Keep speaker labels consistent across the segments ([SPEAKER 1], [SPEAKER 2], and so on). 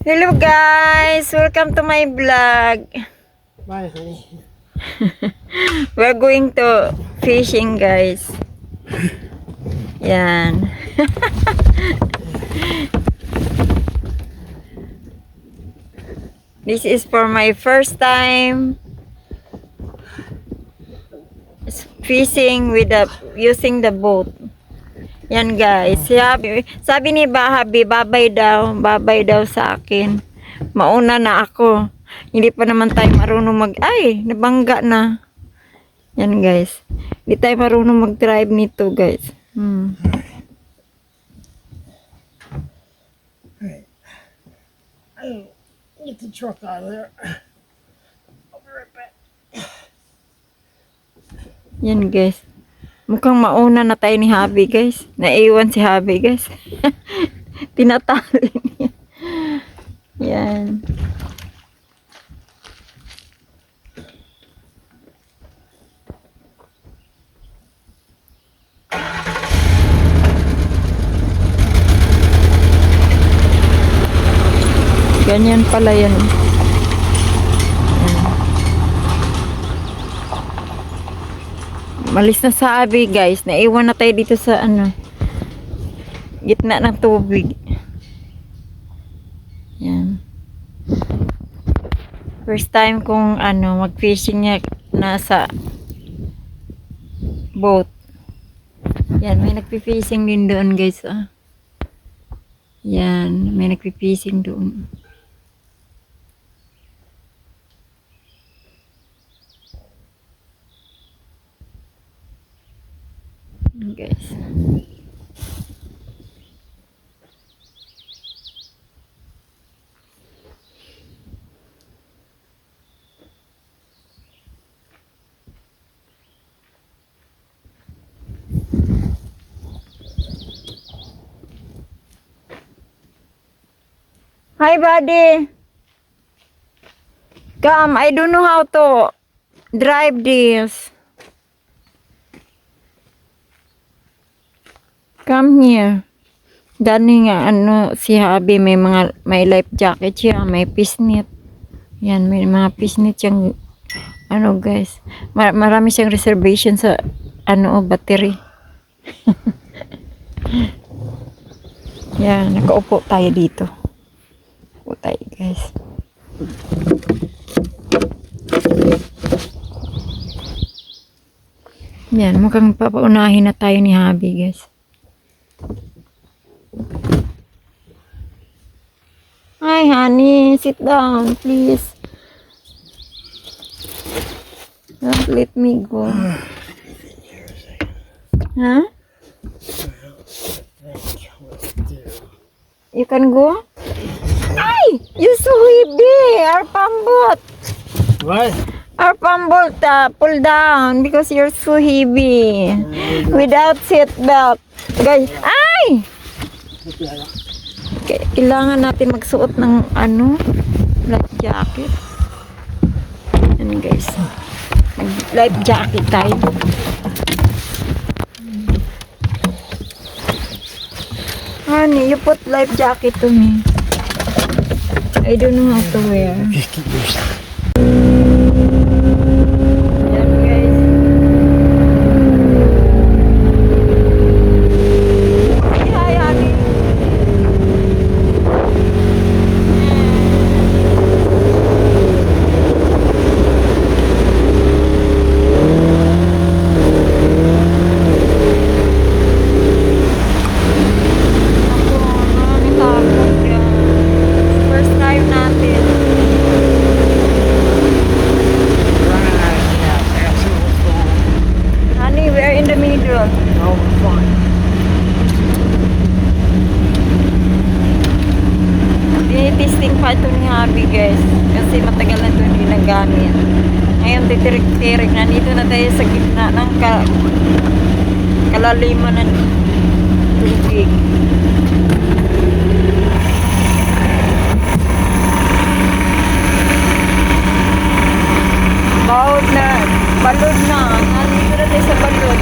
[SPEAKER 1] Hello guys! Welcome to my vlog.
[SPEAKER 2] Bye, honey.
[SPEAKER 1] We're going to fishing guys. Yan. This is for my first time fishing with using the boat. Yan guys. Sabi ni Bahabi, babay daw sa akin. Mauna na ako. Hindi pa naman tayo marunong ay, nabangga na. Yan guys. Hindi tayo marunong mag-drive nito guys.
[SPEAKER 2] Alright. Get the truck out of there. I'll be right back.
[SPEAKER 1] Yan guys. Mukhang mauna na tayo ni Habi guys. Naiwan si Habi guys. Tinatali niya. Yan. Ganyan pala yan. Malis na sa Abi guys. Naiwan na tayo dito sa gitna ng tubig. Yan. First time kong mag-fishing niya nasa boat. Yan, may nagpi-fishing din doon guys. Yan, may nagpi-fishing doon. Guys. Hi buddy. Come, I don't know how to drive this. Come here. Dani nga si Habi may life jacket siya, may fishnet. Yan, may mga fishnet siyang guys. Marami siyang reservation sa battery. Yan, nakaupo tayo dito. Upo tayo guys. Yan, mukhang papaunahin na tayo ni Habi guys. Hi honey, sit down please. Don't let me go. Huh? You can go? Ay! You're so heavy! Our pambot!
[SPEAKER 2] What?
[SPEAKER 1] Our pambot pull down because you're so heavy. Without seat belt. Guys, ay! Kailangan natin magsuot ng life jacket. Yan guys. Life jacket tayo. Honey, you put life jacket to me. I don't know how to wear. Yan guys. Hi honey. First time natin. Honey, we're in the middle.
[SPEAKER 2] No, fine.
[SPEAKER 1] Testing pa ito ni Habi guys. Kasi matagal na ito hindi nagamit. Ngayon titirik-tirik na dito na tayo sa gitna ng kalaliman ng tubig. Balod na. Nandito na tayo sa balod.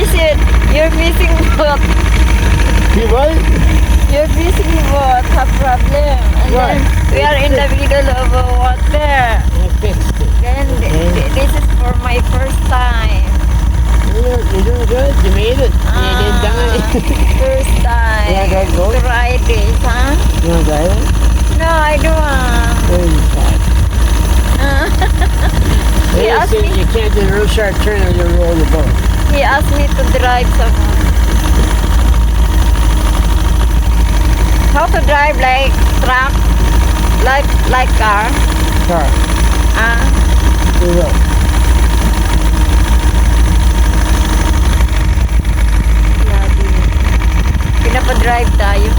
[SPEAKER 1] fishing. You're fishing boat.
[SPEAKER 2] You what?
[SPEAKER 1] You're fishing boat. Have problem. And
[SPEAKER 2] Right.
[SPEAKER 1] then we are in the middle of water.
[SPEAKER 2] I fixed it.
[SPEAKER 1] Then this is for my first time.
[SPEAKER 2] You're doing good. You made it. You didn't die.
[SPEAKER 1] First time.
[SPEAKER 2] You wanna drive the boat?
[SPEAKER 1] Try this, huh?
[SPEAKER 2] You want to drive it?
[SPEAKER 1] No, I don't want.
[SPEAKER 2] There you go.
[SPEAKER 1] He asked me.
[SPEAKER 2] You can't do a real sharp turn or you'll roll the boat.
[SPEAKER 1] He asked me to drive someone. How to drive like truck, like car?
[SPEAKER 2] Car.
[SPEAKER 1] Ah,
[SPEAKER 2] You will.
[SPEAKER 1] grabe. Pinapa-drive tayo.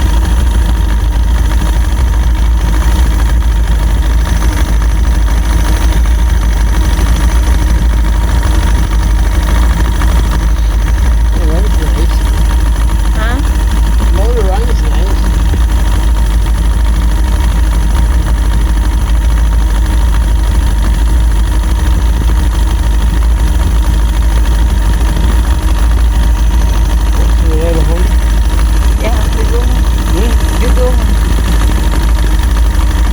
[SPEAKER 2] Oh, that's nice.
[SPEAKER 1] Ha?
[SPEAKER 2] Motor run is nice. You have a home?
[SPEAKER 1] Yeah, you go.
[SPEAKER 2] Hmm?
[SPEAKER 1] You go.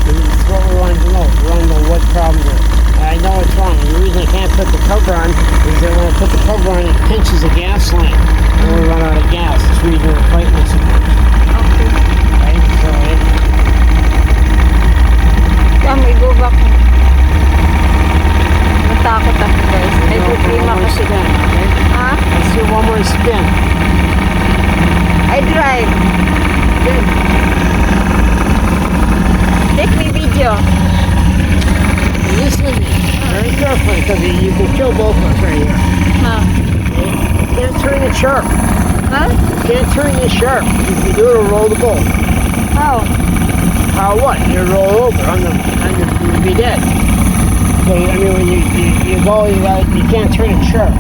[SPEAKER 2] That's what we wanted to know. We want to know what problems are. I know it's wrong. The reason I can't put the cover on is that when I put the cover on, it pinches the gas line. And we run out of gas. That's the reason we're fighting this.
[SPEAKER 1] Okay.
[SPEAKER 2] Right? So,
[SPEAKER 1] Come, we go back. Natakot ako guys. May problema
[SPEAKER 2] one more
[SPEAKER 1] kasi.
[SPEAKER 2] spin. Okay?
[SPEAKER 1] Ha?
[SPEAKER 2] Let's do one more spin.
[SPEAKER 1] I drive.
[SPEAKER 2] Good.
[SPEAKER 1] Take me video.
[SPEAKER 2] Listen to me. Very carefully, because you can kill both of us right here.
[SPEAKER 1] Ha?
[SPEAKER 2] You can't turn it sharp.
[SPEAKER 1] Ha?
[SPEAKER 2] You can't turn this sharp. If you do, it'll roll the boat.
[SPEAKER 1] How?
[SPEAKER 2] How what? You roll over you'll be dead. So, I mean, when you go, you can't turn it sharp.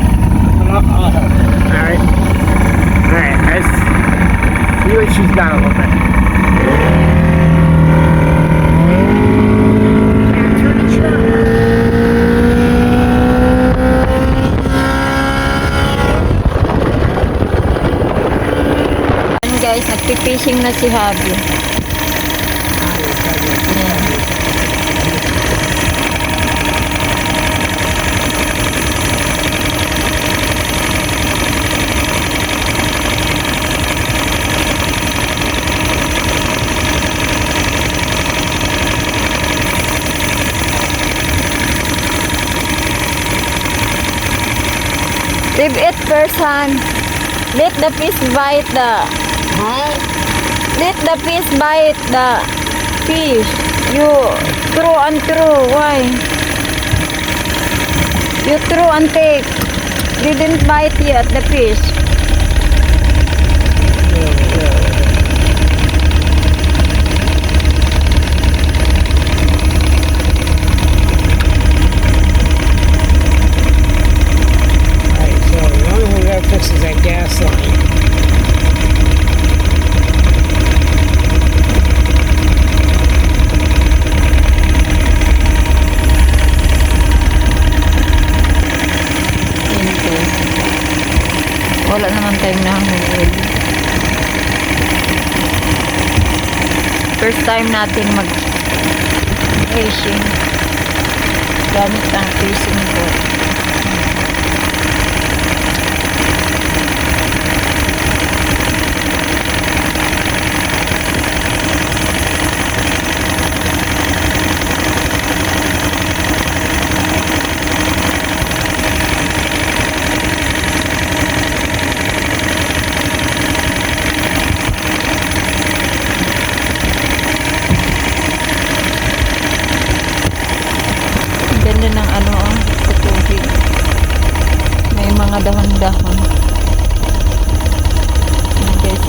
[SPEAKER 2] I'll help you. Alright? Alright, let's see what she's got a little bit. Can't turn it sharp.
[SPEAKER 1] Yan guys, nagpipishing na si Habi. Leave it first, hand. Let the fish bite the.
[SPEAKER 2] Huh?
[SPEAKER 1] Let the fish bite the fish. You throw and throw. Why? You throw and take. Didn't bite yet the fish.
[SPEAKER 2] Alright, so the only thing we gotta fix is that gas line.
[SPEAKER 1] Hindi. Wala naman tayong nahuli. First time natin mag-fishing. Gamit ang fishing boat. Ganda ng ano sa tubig. May mga dahon-dahon. Ayan, guys.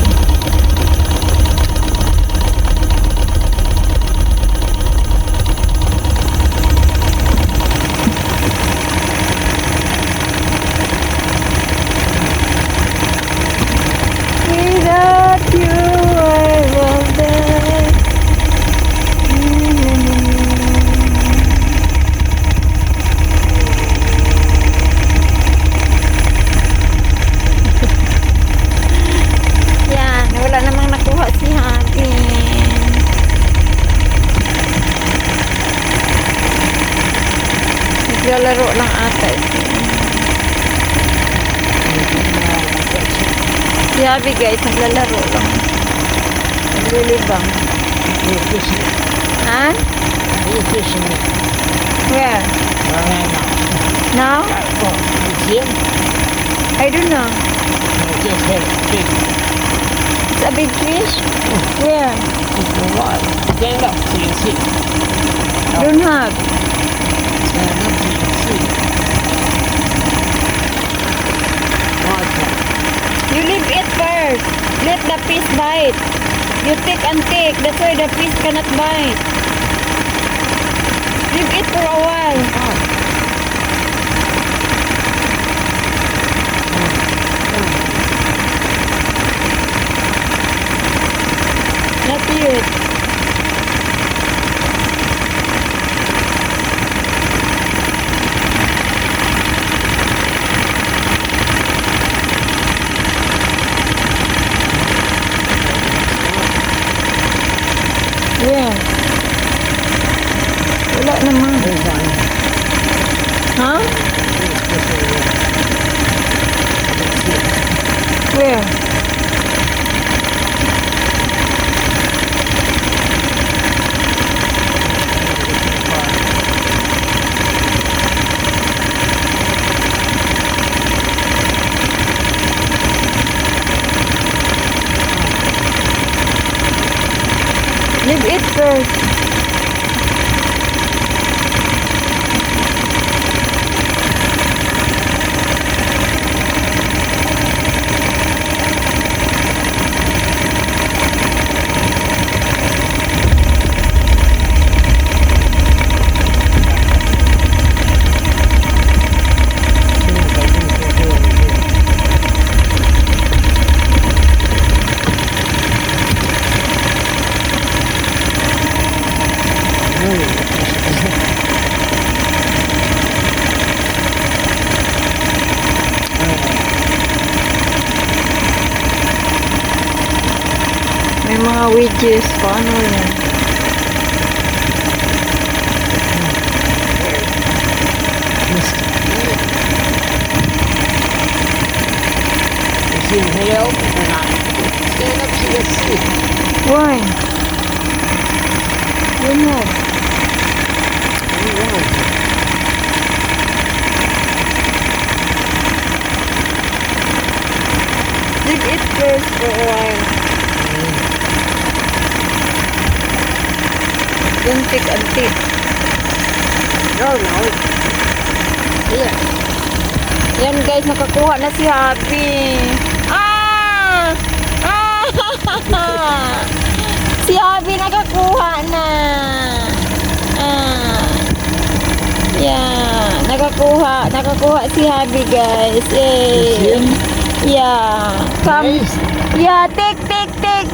[SPEAKER 1] Without you, I will die. Naglalaro lang ata ito. Si Abby guys, naglalaro lang. Naglilibang.
[SPEAKER 2] You're fishing.
[SPEAKER 1] Ha?
[SPEAKER 2] You're fishing.
[SPEAKER 1] Where?
[SPEAKER 2] Right
[SPEAKER 1] Now?
[SPEAKER 2] now. Oh, you see him?
[SPEAKER 1] I don't know.
[SPEAKER 2] You just hit it. Big.
[SPEAKER 1] It's a big fish? Where?
[SPEAKER 2] It's a lot. Stand up so you can see.
[SPEAKER 1] Don't have.
[SPEAKER 2] Stand up so you can see. Watch that.
[SPEAKER 1] You leave it first. Let the fish bite. You take and take. That's why the fish cannot bite. Leave it for a while. Not yet. Where? Wala naman.
[SPEAKER 2] There's one.
[SPEAKER 1] Huh?
[SPEAKER 2] It's just over there. I can see it.
[SPEAKER 1] Where? Leave it first. May mga wedges. Paano yan?
[SPEAKER 2] You see him hail or not? Stand up so you can see.
[SPEAKER 1] Why? Don't have.
[SPEAKER 2] What's wrong with you?
[SPEAKER 1] Leave it first for a while. Don't take and take.
[SPEAKER 2] No, no. Here.
[SPEAKER 1] Yan guys, nakakuha na si Happy. Ah! Ah! Si Happy nakakuha na. Ah. Yeah, nakakuha si Happy guys. Yay. Yeah. Come.
[SPEAKER 2] Nice.
[SPEAKER 1] Yeah, take.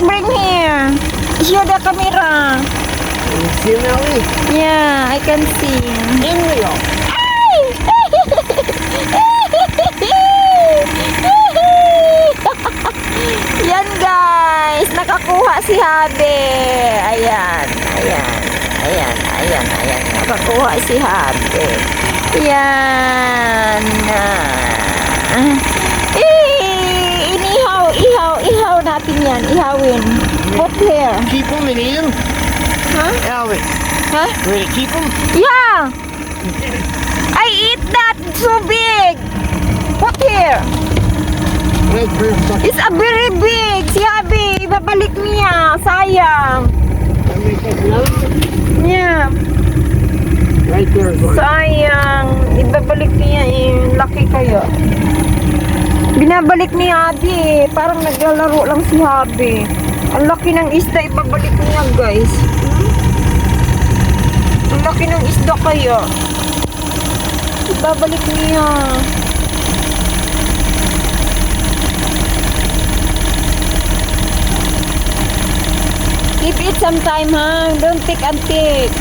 [SPEAKER 1] Bring here. Show the camera.
[SPEAKER 2] You see him, Elvie?
[SPEAKER 1] Yeah, I can see.
[SPEAKER 2] In Rio.
[SPEAKER 1] Yan guys, nakakuha si Habe. Ayan. Nakakuha si Habe. Yan. Ihaw natin yan. Ihawin. Put here.
[SPEAKER 2] Keep him and eat him?
[SPEAKER 1] Huh?
[SPEAKER 2] Elvie,
[SPEAKER 1] Huh?
[SPEAKER 2] you ready to keep him?
[SPEAKER 1] Yeah. I eat that so big. Put here.
[SPEAKER 2] Right there, fuck.
[SPEAKER 1] It's a very big. Si Abi, babalik niya. Sayang.
[SPEAKER 2] Let me take another one.
[SPEAKER 1] Yeah.
[SPEAKER 2] Right there is one.
[SPEAKER 1] Sayang. Ibabalik niya eh. Laki kayo. Binabalik ni Abi eh. Parang naglalaro lang si Abi. Ang laki ng isda. Ibabalik niya guys. Ang laki ng isda kayo. Ibabalik niya. Keep it sometime, ha? Don't take and take.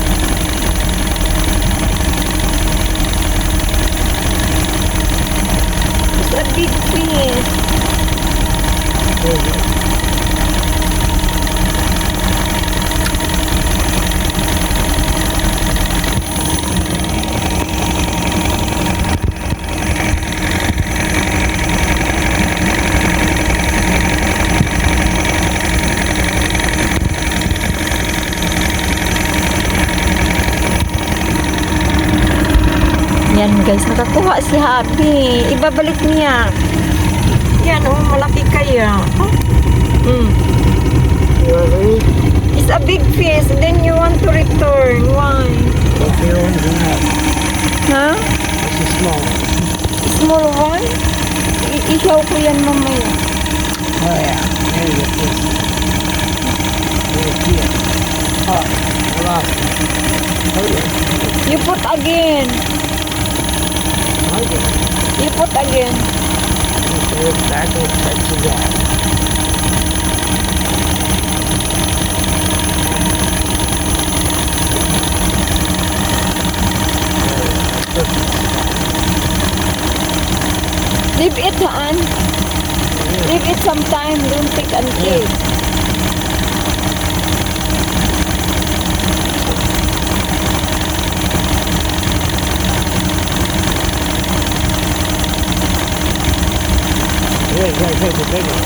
[SPEAKER 1] It's a big fish. Yan guys, nakakuha si Habi. Ibabalik niya. Yan, oh, malaki kaya. Huh?
[SPEAKER 2] Really?
[SPEAKER 1] It's a big fish. Then you want to return. Why?
[SPEAKER 2] What the one's in that?
[SPEAKER 1] Huh?
[SPEAKER 2] It's a small one.
[SPEAKER 1] Small one? Isaw ko yan mamaya.
[SPEAKER 2] Oh yeah. There you go. There's here. Oh, I lost it. Oh yeah.
[SPEAKER 1] You put again.
[SPEAKER 2] Okay.
[SPEAKER 1] You put again.
[SPEAKER 2] There's back and touch that.
[SPEAKER 1] Leave it, Han. Leave it some time. Don't take until.
[SPEAKER 2] Here's a big one.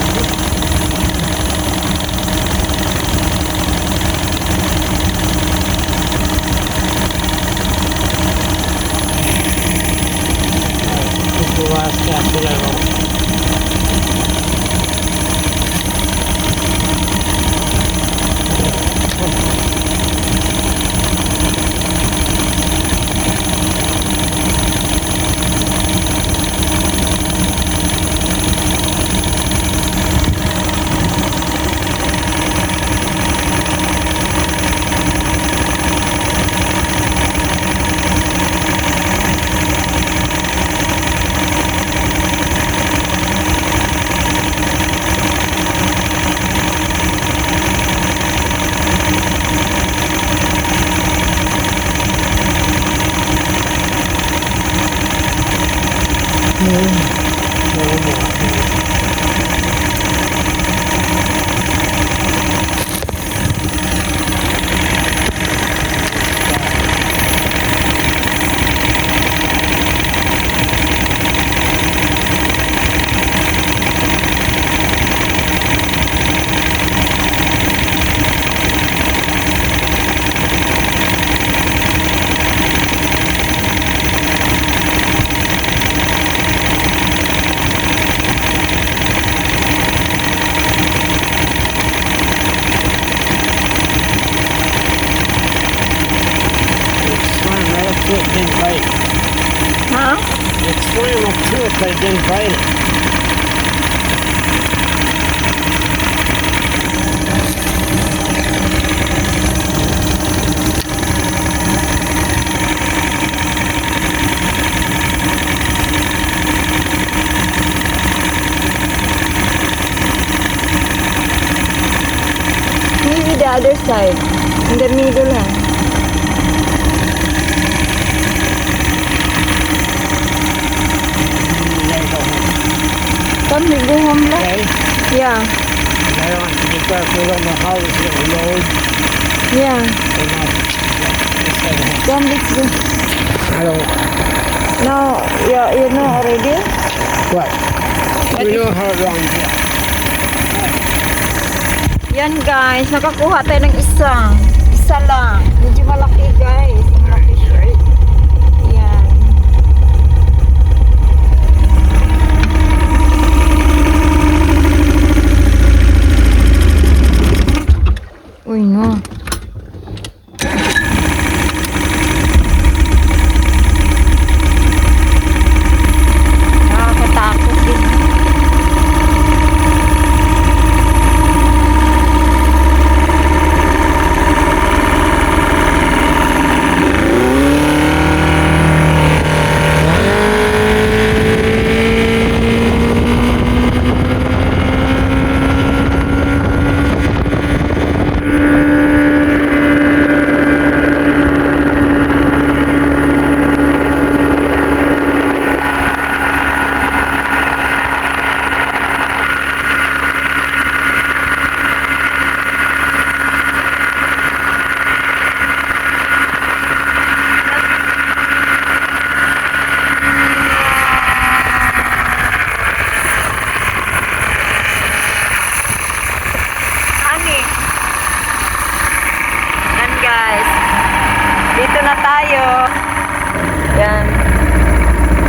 [SPEAKER 2] This is the last cast that I want. Didn't bite.
[SPEAKER 1] Huh?
[SPEAKER 2] It swam up to it, but it didn't bite it.
[SPEAKER 1] Maybe the other side. In the middle, huh? Come, we go home now.
[SPEAKER 2] Okay?
[SPEAKER 1] Yeah,
[SPEAKER 2] I don't want to be careful. We don't know how it's going to load.
[SPEAKER 1] yeah.
[SPEAKER 2] Or not.
[SPEAKER 1] Come, let's go.
[SPEAKER 2] I don't.
[SPEAKER 1] Now, you know already?
[SPEAKER 2] What? We know how it runs.
[SPEAKER 1] Yan guys, nakakuha tayo ng isa. Isa lang. Medyo malaki guys. Malaki siya. Yan. Uy, no. Nakakatakot din.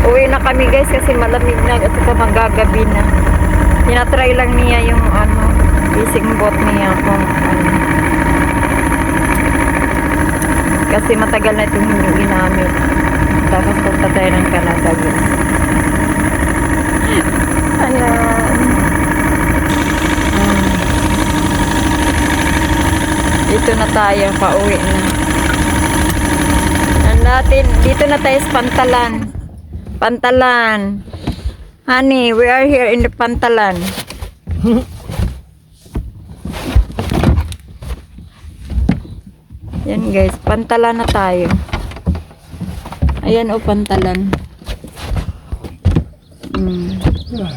[SPEAKER 1] Uwi na kami guys kasi malamig na at saka magagabi na. Tinatry lang niya yung fishing boat niya kung ano. Kasi matagal na itong hindi ginamit. Tapos punta tayo ng Canada guys. Ayan. Dito na tayo, pauwi na. Dito na tayo sa Pantalan. Pantalan. Honey, we are here in the Pantalan. Yan guys, Pantalan na tayo. Ayan o, Pantalan.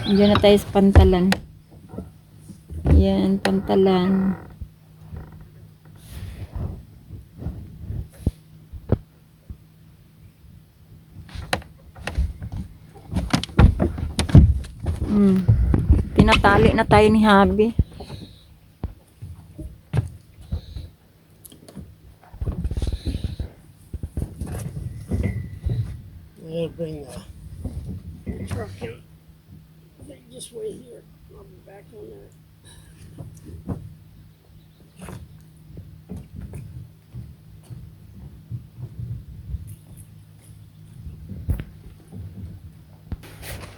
[SPEAKER 1] Diyan na tayo sa Pantalan. Yan, Pantalan. Tinatali na tayo ni Habi.
[SPEAKER 2] We'll bring the truck in. Just wait here. I'll be back on there.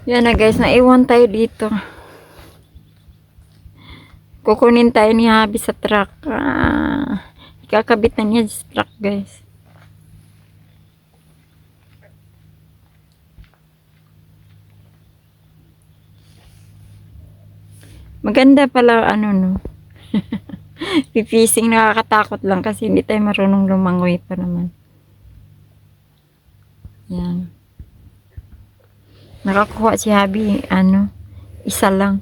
[SPEAKER 1] Yan na guys, naiwan tayo dito. Kukunin tayo ni Habi sa truck. Ikakabit na niya sa truck guys. Maganda pala no. Fishing nakakatakot lang kasi hindi tayo marunong lumangoy pa naman. Yan. Nakakuha si Habi, isa lang.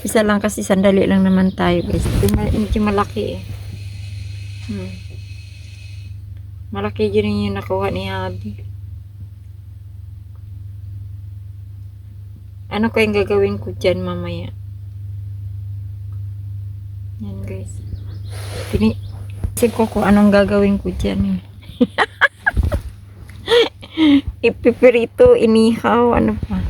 [SPEAKER 1] Isa lang kasi sandali lang naman tayo guys. Hindi malaki eh. Malaki din yung nakuha ni Habi. Ano kayong gagawin ko dyan mamaya? Yan guys. Isip ko kung anong gagawin ko dyan eh. Ipipirito, inihaw, ano pa.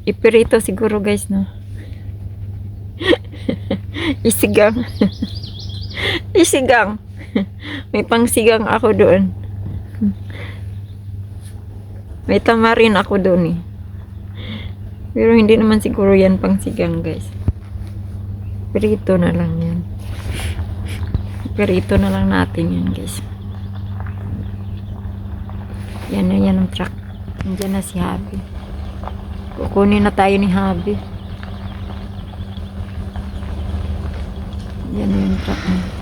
[SPEAKER 1] Ipirito siguro guys, no? Isigang. Isigang. May pangsigang ako doon. May tamarin ako doon eh. Pero hindi naman siguro yan pangsigang guys. Pirito na lang yan. Pirito na lang natin yan guys. Yan na yan ang truck. Nandiyan na si Habi. Kukunin na tayo ni Habi. Yan na yung truck niya.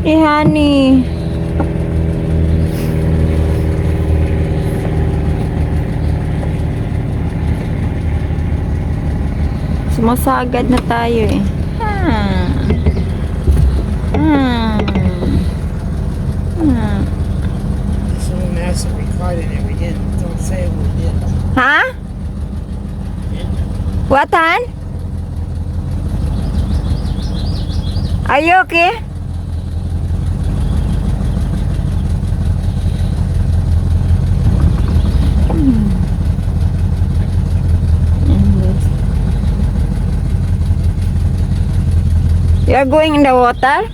[SPEAKER 1] Honey. Sumasagad na tayo eh.
[SPEAKER 2] Someone asked if we caught it and we didn't. Don't say we did.
[SPEAKER 1] Huh? What, hon? Are you okay? You are going in the water?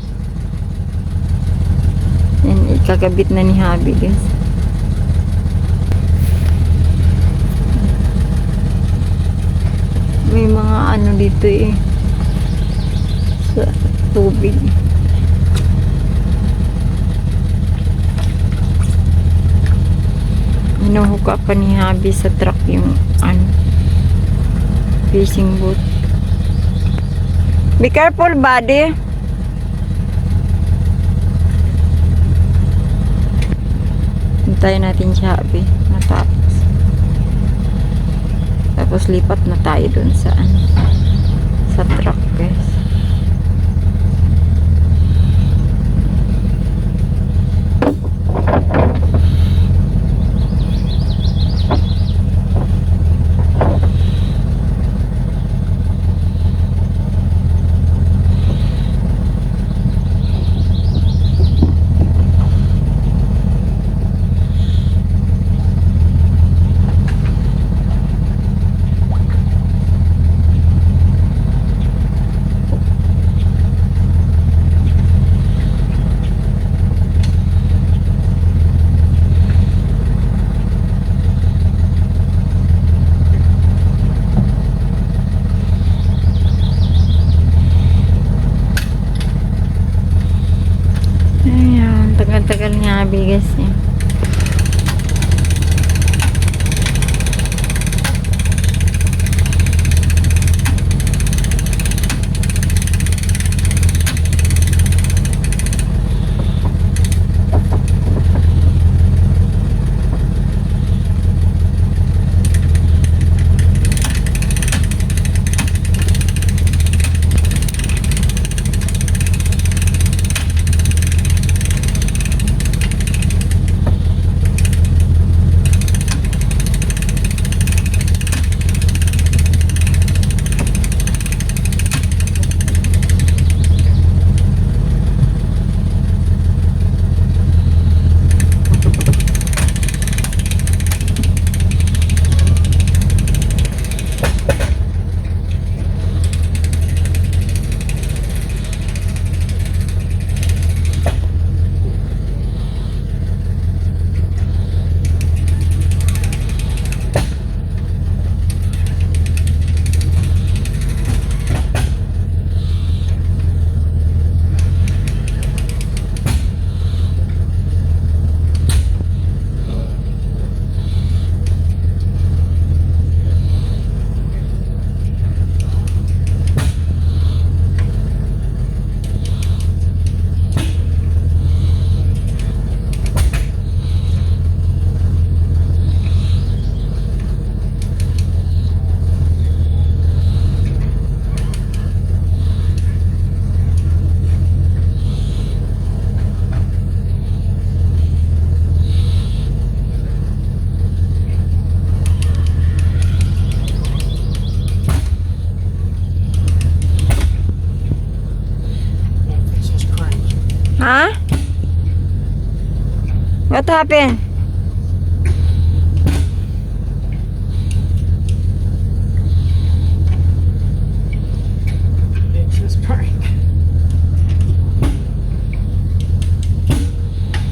[SPEAKER 1] Yan, ikakabit na ni Habi, guys. May mga ano dito eh. Sa tubig. Hinuhuka pa ni Habi sa truck yung ano, fishing boat. Be careful, buddy. Hintayin natin si Habi matapos. Tapos lipat na tayo dun sa ano, sa truck, guys. Ayan, tagal-tagal nga bigas eh. Huh? What happened?
[SPEAKER 2] It's just prank.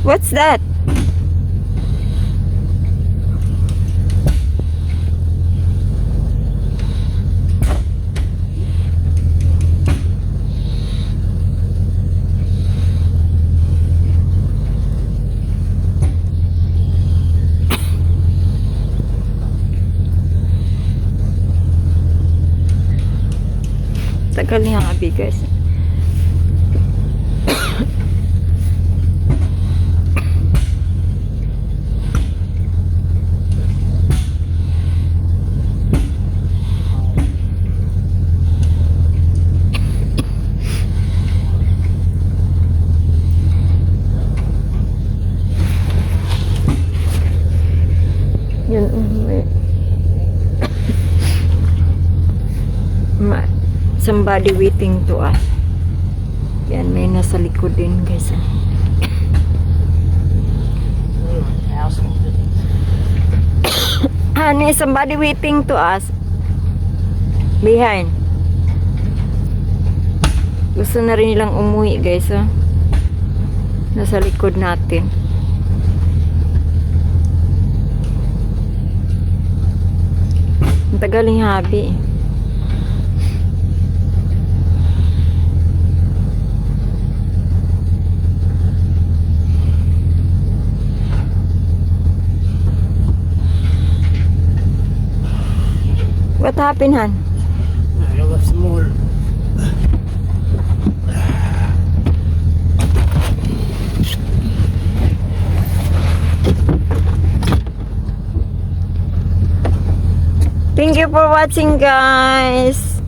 [SPEAKER 1] What's that? Tagal niya nga bigas. Yun, somebody waiting to us. Yan, may nasa likod din, guys. Honey, somebody waiting to us. Behind. Gusto na rin nilang umuwi guys, oh. Nasa likod natin. Ang tagal ng habi. What happened, Han?
[SPEAKER 2] I left some more.
[SPEAKER 1] Thank you for watching, guys.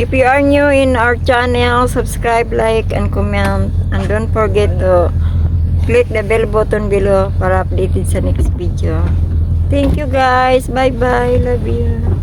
[SPEAKER 1] If you are new in our channel, subscribe, like, and comment. And don't forget to click the bell button below para updated sa next video. Thank you, guys. Bye-bye. Love you.